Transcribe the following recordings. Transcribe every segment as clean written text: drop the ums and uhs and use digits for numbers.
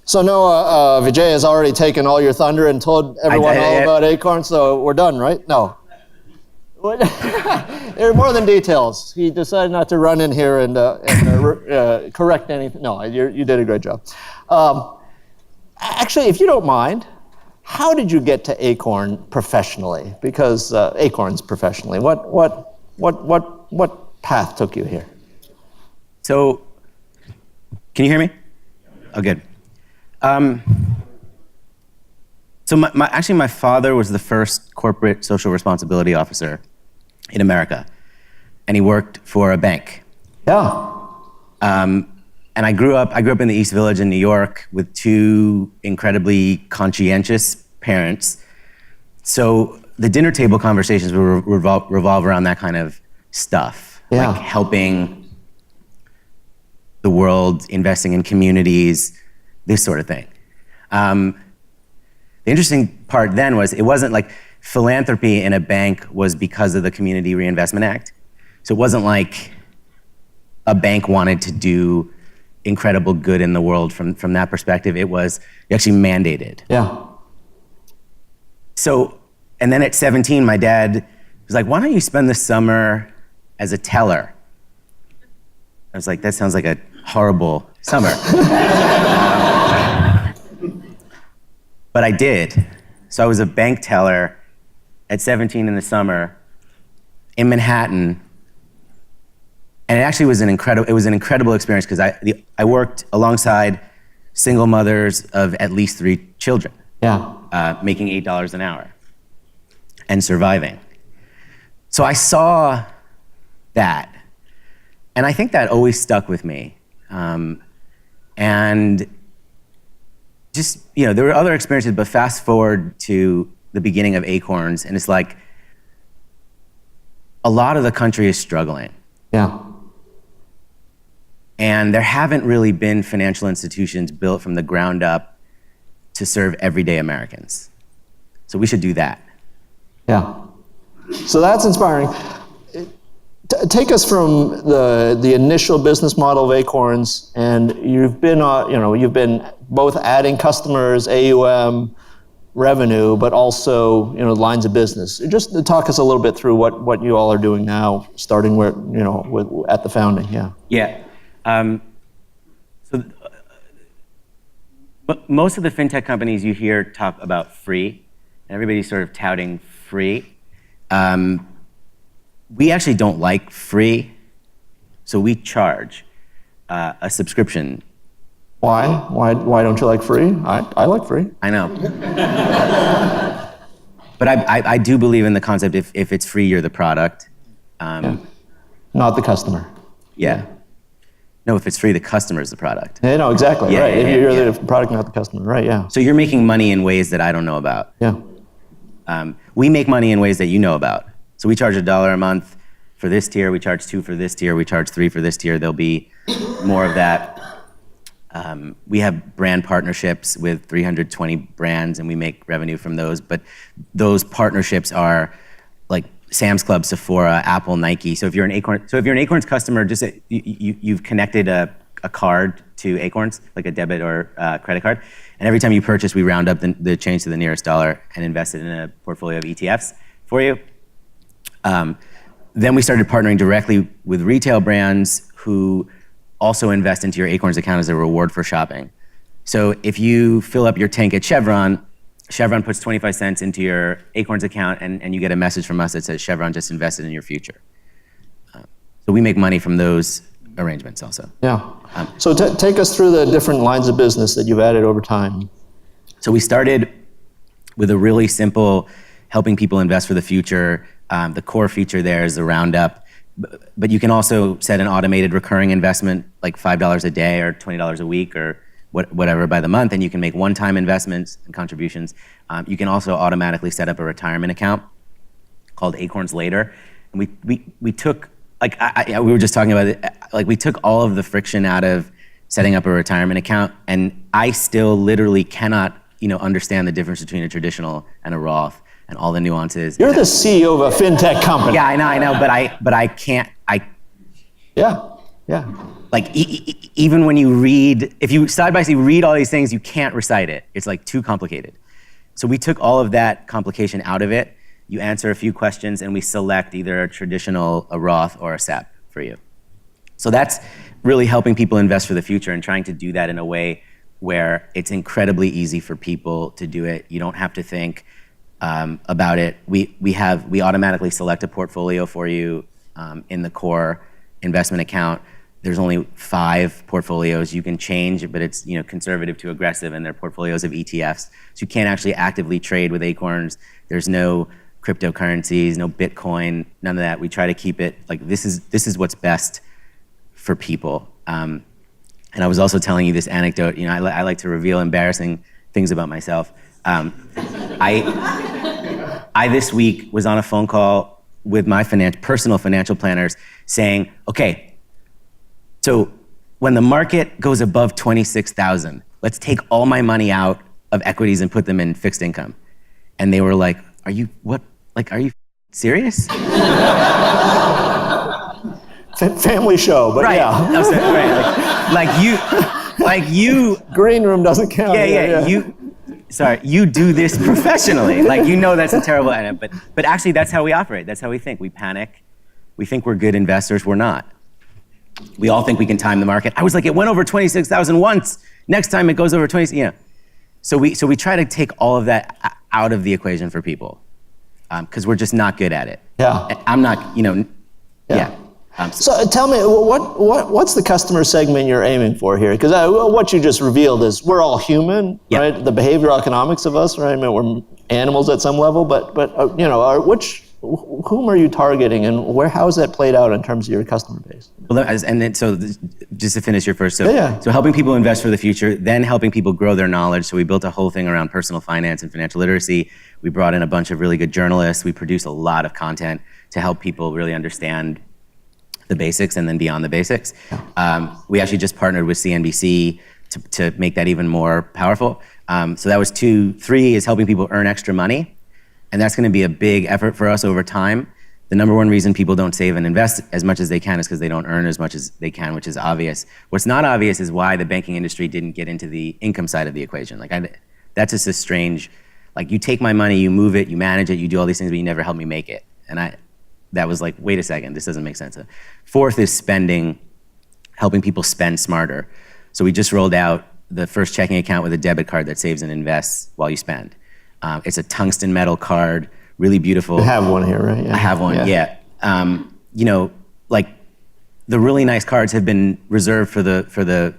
So no, Vijay has already taken all your thunder and told everyone all about Acorns, so we're done, right? No. There are more than details. He decided not to run in here and correct anything. No, you did a great job. Actually, if you don't mind, how did you get to Acorn professionally? Because Acorns professionally, what path took you here? So, can you hear me? Oh, good. So my father was the first corporate social responsibility officer in America, and he worked for a bank. Yeah. And I grew up in the East Village in New York with two incredibly conscientious parents. So the dinner table conversations would revolve around that kind of stuff, yeah. Like helping the world, investing in communities, this sort of thing. The interesting part then was it wasn't like philanthropy in a bank was because of the Community Reinvestment Act. So it wasn't like a bank wanted to do incredible good in the world from that perspective. It was actually mandated. Yeah. So, and then at 17, my dad was like, why don't you spend the summer as a teller? I was like, that sounds like a horrible summer. But I did. So I was a bank teller at 17 in the summer in Manhattan. And it actually was an incredible experience because I worked alongside single mothers of at least 3 children. Yeah. Making $8 an hour and surviving. So I saw that, and I think that always stuck with me. And just, there were other experiences, but fast forward to the beginning of Acorns, and it's like a lot of the country is struggling. Yeah. And there haven't really been financial institutions built from the ground up to serve everyday Americans. So we should do that. Yeah. So that's inspiring. Take us from the initial business model of Acorns, and you've been both adding customers, AUM, revenue, but also lines of business. Just talk us a little bit through what you all are doing now, starting where at the founding. Yeah. Yeah. But most of the fintech companies you hear talk about free, and everybody's sort of touting free. We actually don't like free, so we charge a subscription. Why? Why don't you like free? I like free. I know. But I do believe in the concept if it's free, you're the product. Yeah. Not the customer. Yeah. No, if it's free, the customer is the product. Yeah, no, exactly, Yeah, right. yeah, You're yeah. the product, not the customer, right, yeah. So you're making money in ways that I don't know about. Yeah. We make money in ways that you know about. So we charge $1 a month for this tier, we charge $2 for this tier, we charge $3 for this tier. There'll be more of that. We have brand partnerships with 320 brands, and we make revenue from those. But those partnerships are like Sam's Club, Sephora, Apple, Nike. So if you're an Acorns customer, just you've connected a card to Acorns, like a debit or credit card, and every time you purchase, we round up the change to the nearest dollar and invest it in a portfolio of ETFs for you. Then we started partnering directly with retail brands who also invest into your Acorns account as a reward for shopping. So if you fill up your tank at Chevron puts 25 cents into your Acorns account, and you get a message from us that says Chevron just invested in your future. So we make money from those arrangements also. Yeah. So take us through the different lines of business that you've added over time. So we started with a really simple helping people invest for the future. The core feature there is the roundup, but you can also set an automated recurring investment like $5 a day or $20 a week or whatever by the month, and you can make one-time investments and contributions. You can also automatically set up a retirement account called Acorns Later. And we took, like we were just talking about it, like we took all of the friction out of setting up a retirement account, and I still literally cannot understand the difference between a traditional and a Roth and all the nuances. You're the CEO of a fintech company. Yeah, I know, but I can't. Yeah. like even when you read, if you side by side read all these things, you can't recite it. It's like too complicated. So we took all of that complication out of it. You answer a few questions and we select either a traditional, a Roth, or a SEP for you. So that's really helping people invest for the future and trying to do that in a way where it's incredibly easy for people to do it. You don't have to think about it. We automatically select a portfolio for you in the core investment account. There's only 5 portfolios you can change, but it's conservative to aggressive, and they're portfolios of ETFs. So you can't actually actively trade with Acorns. There's no cryptocurrencies, no Bitcoin, none of that. We try to keep it like this is what's best for people. And I was also telling you this anecdote. I like to reveal embarrassing things about myself. I this week was on a phone call with my personal financial planners saying, okay, so when the market goes above 26,000, let's take all my money out of equities and put them in fixed income. And they were like, are you serious? Family show, but right. yeah. No, sorry, right. Like you. Green room doesn't count. Yeah. You do this professionally. Like that's a terrible idea. But actually, that's how we operate. That's how we think. We panic. We think we're good investors. We're not. We all think we can time the market. I was like, it went over 26,000 once. Next time it goes over 20. So we try to take all of that out of the equation for people, because we're just not good at it. Yeah. I'm not. Yeah. So tell me, what's the customer segment you're aiming for here? Because what you just revealed is we're all human, right? The behavioral economics of us, right? I mean, we're animals at some level, but whom are you targeting, and how is that played out in terms of your customer base? Well, just to finish your first, so helping people invest for the future, then helping people grow their knowledge. So we built a whole thing around personal finance and financial literacy. We brought in a bunch of really good journalists. We produce a lot of content to help people really understand the basics and then beyond the basics. We actually just partnered with CNBC to make that even more powerful. So that was 2. 3 is helping people earn extra money. And that's gonna be a big effort for us over time. The number one reason people don't save and invest as much as they can is because they don't earn as much as they can, which is obvious. What's not obvious is why the banking industry didn't get into the income side of the equation. That's just a strange, you take my money, you move it, you manage it, you do all these things, but you never help me make it. And that was like, wait a second, this doesn't make sense. 4th is spending, helping people spend smarter. So we just rolled out the first checking account with a debit card that saves and invests while you spend. It's a tungsten metal card, really beautiful. You have one here, right? Yeah. I have one, yeah. The really nice cards have been reserved for the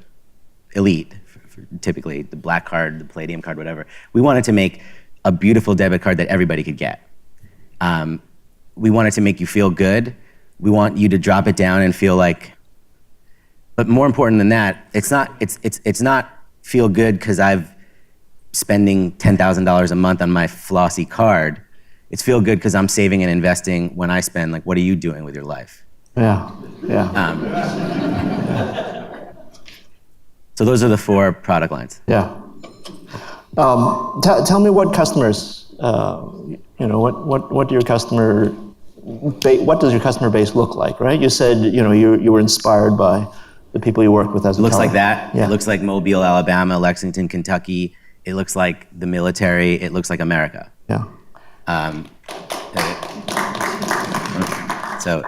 elite, for typically the black card, the palladium card, whatever. We wanted to make a beautiful debit card that everybody could get. We wanted to make you feel good. We want you to drop it down and feel like, but more important than that, it's not feel good because I've spending $10,000 a month on my flossy card. It's feel good because I'm saving and investing when I spend. What are you doing with your life? Yeah. So those are the 4 product lines. Yeah. Tell me what customers, what your customer, what does your customer base look like, right? You said, you were inspired by the people you work with as a Looks like that. Yeah. It looks like Mobile, Alabama, Lexington, Kentucky. It looks like the military. It looks like America. Yeah.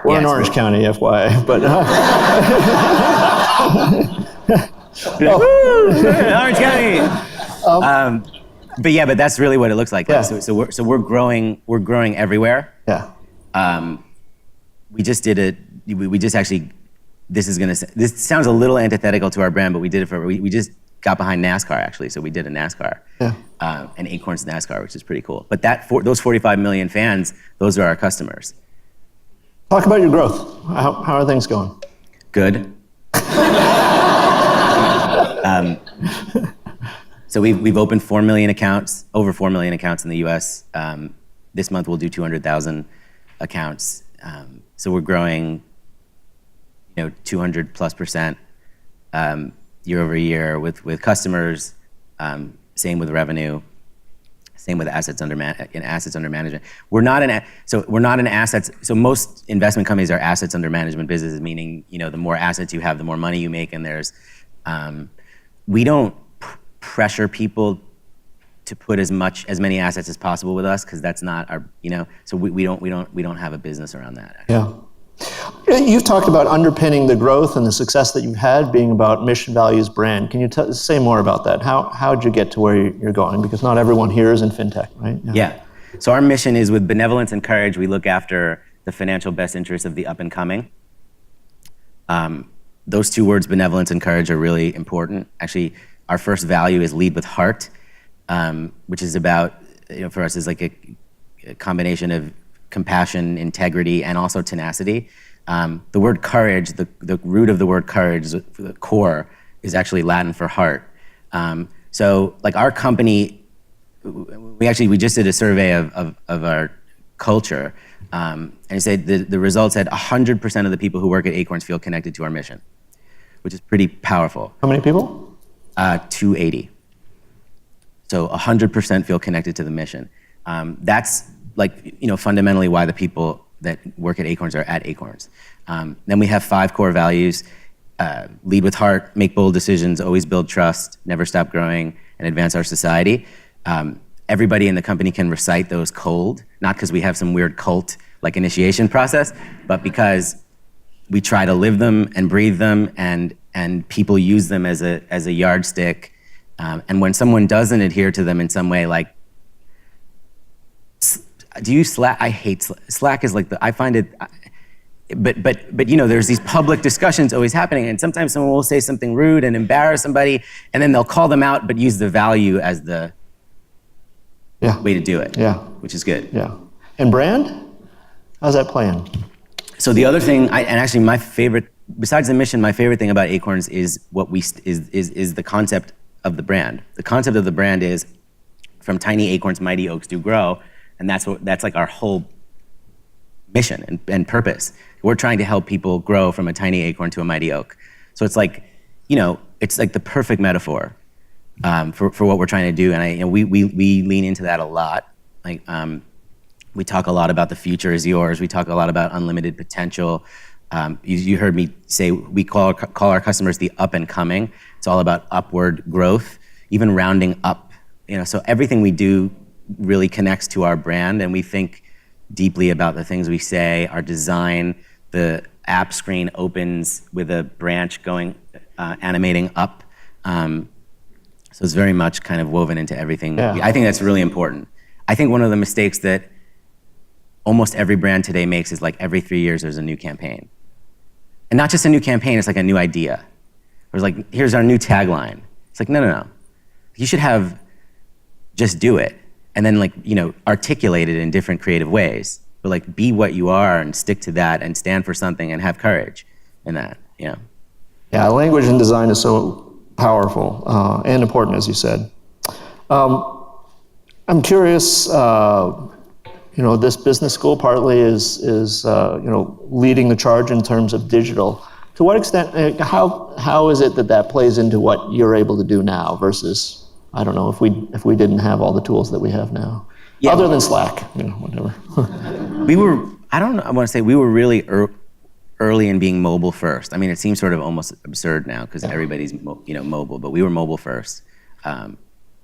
We're in Orange County, FYI, but Orange County. But that's really what it looks like. Yeah. So we're growing everywhere. Yeah. We just did it. We just actually. This sounds a little antithetical to our brand, but we did it we just got behind NASCAR actually. So we did a NASCAR. Yeah. An Acorns NASCAR, which is pretty cool. But those 45 million fans, those are our customers. Talk about your growth. How are things going? Good. So we've opened 4 million accounts, over 4 million accounts in the U.S. This month we'll do 200,000 accounts. So we're growing, 200+% year over year with customers. Same with revenue. Same with assets under management. We're not an assets. So most investment companies are assets under management businesses, meaning the more assets you have, the more money you make. And we don't pressure people to put as many assets as possible with us, because that's not our. So we don't have a business around that. Yeah. You've talked about underpinning the growth and the success that you've had being about mission, values, brand. Can you say more about that? How did you get to where you're going? Because not everyone here is in fintech, right? Yeah. So our mission is, with benevolence and courage, we look after the financial best interests of the up and coming. Those two words, benevolence and courage, are really important. Actually, our first value is lead with heart, which is about, for us, is like a combination of compassion, integrity, and also tenacity. The word courage, the root of the word courage, the core, is actually Latin for heart. So like our company, we just did a survey of our culture, and it said the results said 100% of the people who work at Acorns feel connected to our mission, which is pretty powerful. How many people? 280. So 100% feel connected to the mission. That's fundamentally why the people that work at Acorns are at Acorns. Then we have 5 core values: lead with heart, make bold decisions, always build trust, never stop growing, and advance our society. Everybody in the company can recite those cold, not because we have some weird cult initiation process, but because we try to live them and breathe them, and people use them as a yardstick. And when someone doesn't adhere to them in some way, do you use Slack? I hate Slack. Slack is I find it, but there's these public discussions always happening, and sometimes someone will say something rude and embarrass somebody, and then they'll call them out, but use the value as the way to do it. Yeah. Which is good. Yeah. And brand? How's that playing? So the other thing, and actually my favorite, besides the mission, my favorite thing about Acorns is is the concept of the brand. The concept of the brand is, from tiny acorns, mighty oaks do grow. And that's like our whole mission and purpose. We're trying to help people grow from a tiny acorn to a mighty oak. So it's it's like the perfect metaphor for what we're trying to do. And we lean into that a lot. We talk a lot about the future is yours. We talk a lot about unlimited potential. You heard me say we call our customers the up and coming. It's all about upward growth, even rounding up. So everything we do really connects to our brand, and we think deeply about the things we say. Our design, the app screen opens with a branch going, animating up. So it's very much kind of woven into everything. Yeah. I think that's really important. I think one of the mistakes that almost every brand today makes is every 3 years there's a new campaign. And not just a new campaign, it's a new idea. Or it's here's our new tagline. It's no. You should have just do it. And then articulate it in different creative ways. But be what you are and stick to that and stand for something and have courage in that. Yeah, language and design is so powerful and important, as you said. I'm curious, this business school partly is leading the charge in terms of digital. To what extent, how is it that plays into what you're able to do now versus, I don't know, if we didn't have all the tools that we have now, other than Slack, whatever. I want to say we were really early in being mobile first. I mean, it seems sort of almost absurd now because everybody's mobile, but we were mobile first, and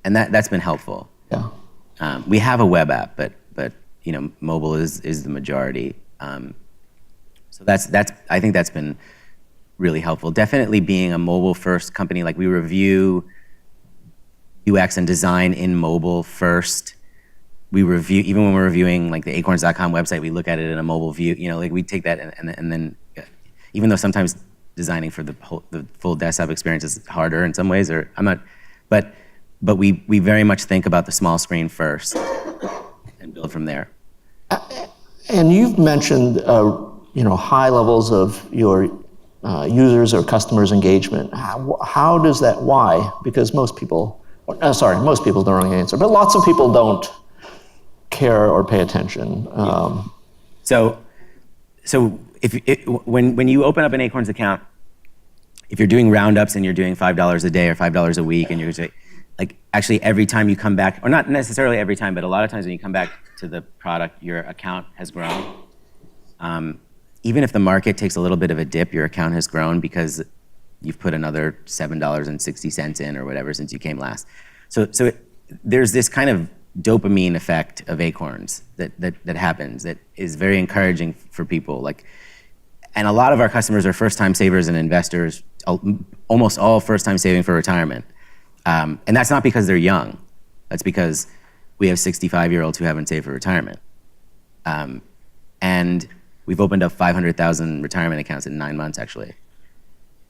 that's been helpful. Yeah. We have a web app, but mobile is the majority. So I think that's been really helpful. Definitely being a mobile first company, we review UX and design in mobile first. We review, even when we're reviewing the acorns.com website, we look at it in a mobile view. We take that and then, even though sometimes designing for the full desktop experience is harder in some ways, but we very much think about the small screen first and build from there. And you've mentioned, high levels of your users or customers' engagement. How does that? Why? Because most people don't really answer, but lots of people don't care or pay attention. So when you open up an Acorns account, if you're doing roundups and you're doing $5 a day or $5 a week, and you're like actually every time you come back, or not necessarily every time, but a lot of times when you come back to the product, your account has grown. Even if the market takes a little bit of a dip, your account has grown because you've put another $7.60 in or whatever since you came last. So there's this kind of dopamine effect of Acorns that happens that is very encouraging for people. Like, and a lot of our customers are first-time savers and investors, almost all first-time saving for retirement. And that's not because they're young. That's because we have 65-year-olds who haven't saved for retirement. And we've opened up 500,000 retirement accounts in 9 months, actually,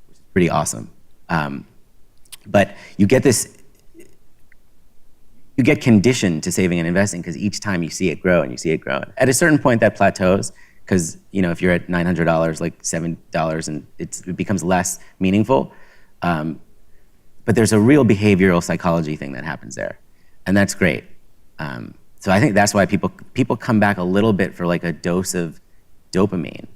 which is pretty awesome. But you get conditioned to saving and investing because each time you see it grow and you see it grow. At a certain point, that plateaus because if you're at $900, like $7, and it becomes less meaningful. But there's a real behavioral psychology thing that happens there, and that's great. So I think that's why people come back a little bit for like a dose of dopamine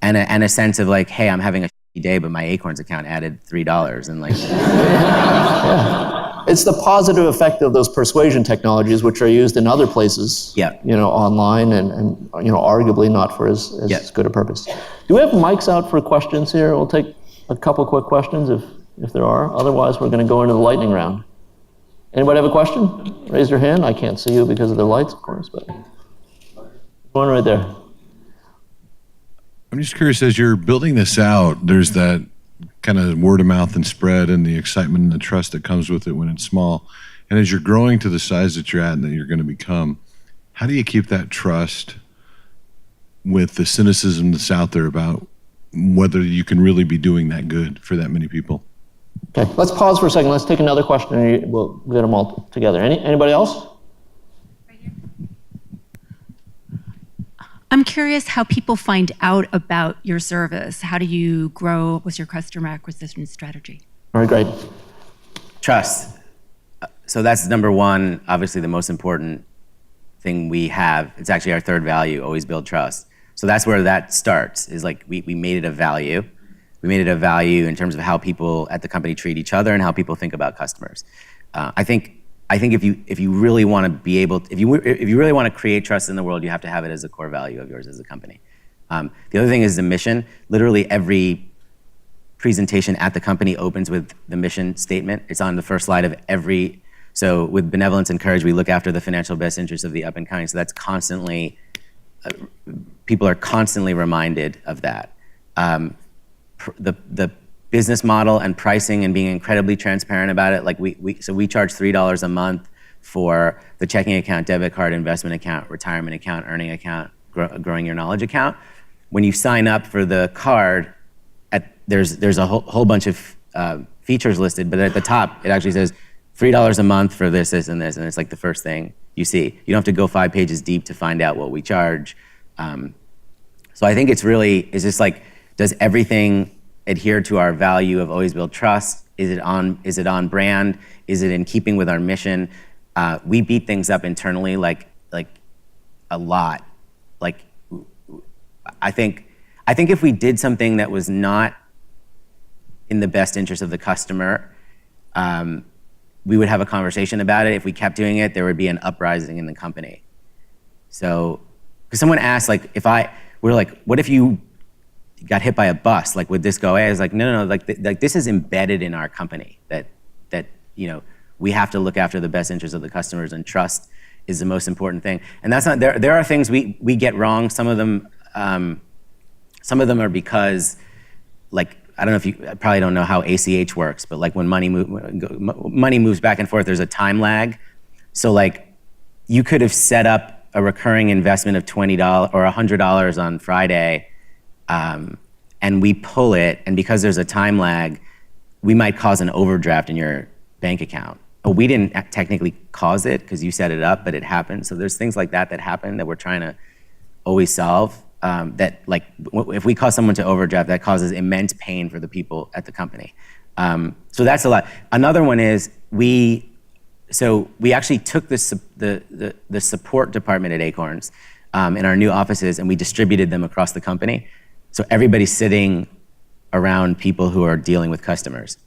and a sense of like, hey, I'm having a shitty day, but my Acorns account added $3, and like. Yeah. It's the positive effect of those persuasion technologies, which are used in other places, online, and arguably not for as good a purpose. Do we have mics out for questions here? We'll take a couple quick questions if there are. Otherwise, we're going to go into the lightning round. Anybody have a question? Raise your hand. I can't see you because of the lights, of course, but one right there. I'm just curious, as you're building this out, there's that kind of word of mouth and spread and the excitement and the trust that comes with it when it's small. And as you're growing to the size that you're at and that you're going to become, how do you keep that trust with the cynicism that's out there about whether you can really be doing that good for that many people? Okay, let's pause for a second. Let's take another question and we'll get them all together. Anybody else? Right here. I'm curious how people find out about your service. How do you grow? What's your customer acquisition strategy? All right, great. Trust. So that's number one, obviously the most important thing we have. It's actually our third value, always build trust. So that's where that starts, is like we made it a value. We made it a value in terms of how people at the company treat each other and how people think about customers. I think if you really want to be able, if you really want to create trust in the world, you have to have it as a core value of yours as a company. The other thing is the mission. Literally every presentation at the company opens with the mission statement. It's on the first slide of every. So with benevolence and courage, we look after the financial best interests of the up and coming. So that's constantly, people are constantly reminded of that. The business model and pricing and being incredibly transparent about it. Like so we charge $3 a month for the checking account, debit card, investment account, retirement account, earning account, growing your knowledge account. When you sign up for the card, there's a whole bunch of features listed, but at the top it actually says $3 a month for this, this, and this, and it's like the first thing you see. You don't have to go 5 pages deep to find out what we charge. So I think it's just like, does everything adhere to our value of always build trust? Is it on brand? Is it in keeping with our mission? We beat things up internally like a lot. Like I think if we did something that was not in the best interest of the customer, we would have a conversation about it. If we kept doing it, there would be an uprising in the company. So, because someone asked, like, we're like, what if you got hit by a bus? Like, would this go away? I was like, no. Like this is embedded in our company that we have to look after the best interests of the customers, and trust is the most important thing. And that's not there. There are things we get wrong. Some of them are because, like, I don't know if you probably don't know how ACH works, but like when money moves back and forth, there's a time lag. So like you could have set up a recurring investment of $20 or $100 on Friday, and we pull it, and because there's a time lag, we might cause an overdraft in your bank account. We didn't technically cause it because you set it up, but it happened. So there's things like that happen that we're trying to always solve. That, like, if we cause someone to overdraft, that causes immense pain for the people at the company. So that's a lot. Another one is we actually took the support department at Acorns in our new offices, and we distributed them across the company. So everybody's sitting around people who are dealing with customers.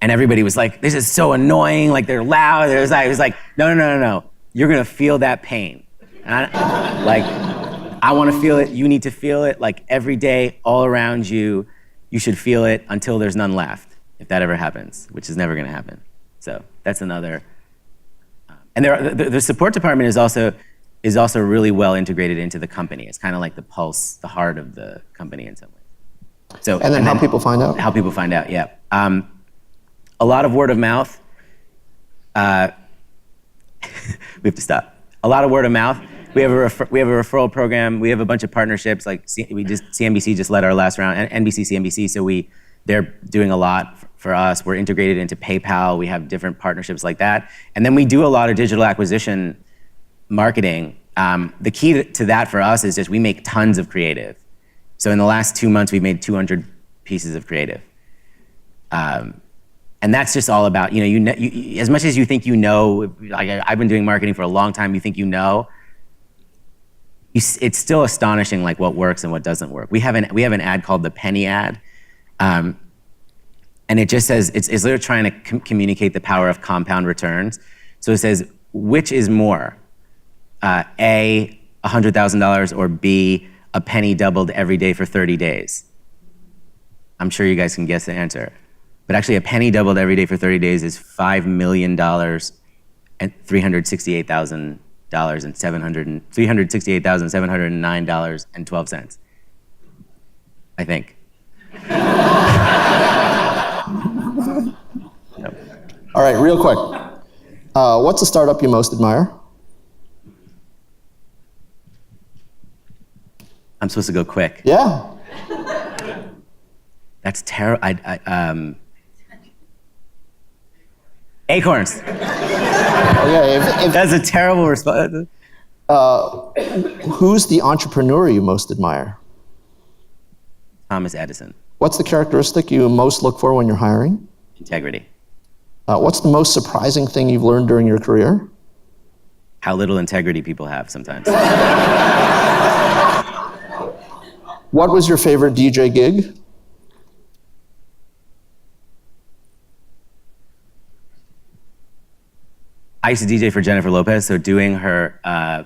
And everybody was like, this is so annoying, like they're loud. It was like, no. You're gonna feel that pain. And I wanna feel it, you need to feel it, like every day, all around you, you should feel it until there's none left, if that ever happens, which is never gonna happen. So that's another. And the support department is also really well integrated into the company. It's kind of like the pulse, the heart of the company in some ways. So, And then how people find out? How people find out, yeah. A lot of word of mouth. We have to stop. A lot of word of mouth. We have a referral program. We have a bunch of partnerships. Like CNBC just led our last round, and NBC, CNBC. So they're doing a lot for us. We're integrated into PayPal. We have different partnerships like that, and then we do a lot of digital acquisition marketing. The key to that for us is just we make tons of creative. So in the last 2 months, we've made 200 pieces of creative. And that's just all about, as much as you think you know, like I've been doing marketing for a long time, you think you know, it's still astonishing like what works and what doesn't work. We have an ad called the Penny Ad. And it just says, it's literally trying to communicate the power of compound returns. So it says, which is more, A, $100,000, or B, a penny doubled every day for 30 days? I'm sure you guys can guess the answer. But actually, a penny doubled every day for 30 days is $5 million and $368,709.12. I think. All right, real quick. What's a startup you most admire? I'm supposed to go quick. Yeah. That's terrible. Acorns. Okay, That's a terrible response. who's the entrepreneur you most admire? Thomas Edison. What's the characteristic you most look for when you're hiring? Integrity. What's the most surprising thing you've learned during your career? How little integrity people have sometimes. What was your favorite DJ gig? I used to DJ for Jennifer Lopez, so doing her, I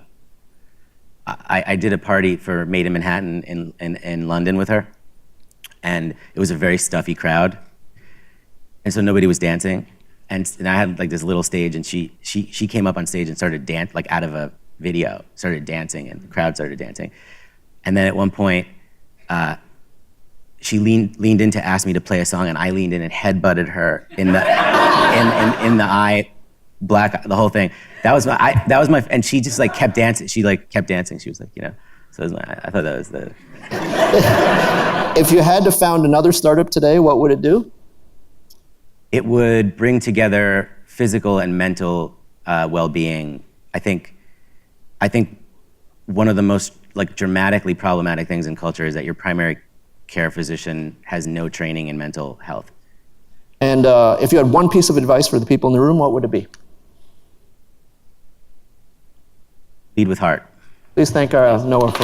did a party for Made in Manhattan in London with her, and it was a very stuffy crowd, and so nobody was dancing, and I had like this little stage, and she came up on stage and started dance, like out of a video, started dancing, and the crowd started dancing, and then at one point, she leaned in to ask me to play a song, and I leaned in and headbutted her in the eye. Black, the whole thing. That was my, and she just like kept dancing. She like kept dancing. She was like, so it was I thought that was the. If you had to found another startup today, what would it do? It would bring together physical and mental well-being. I think one of the most like dramatically problematic things in culture is that your primary care physician has no training in mental health. And if you had one piece of advice for the people in the room, what would it be? Lead with heart. Please thank our Noah for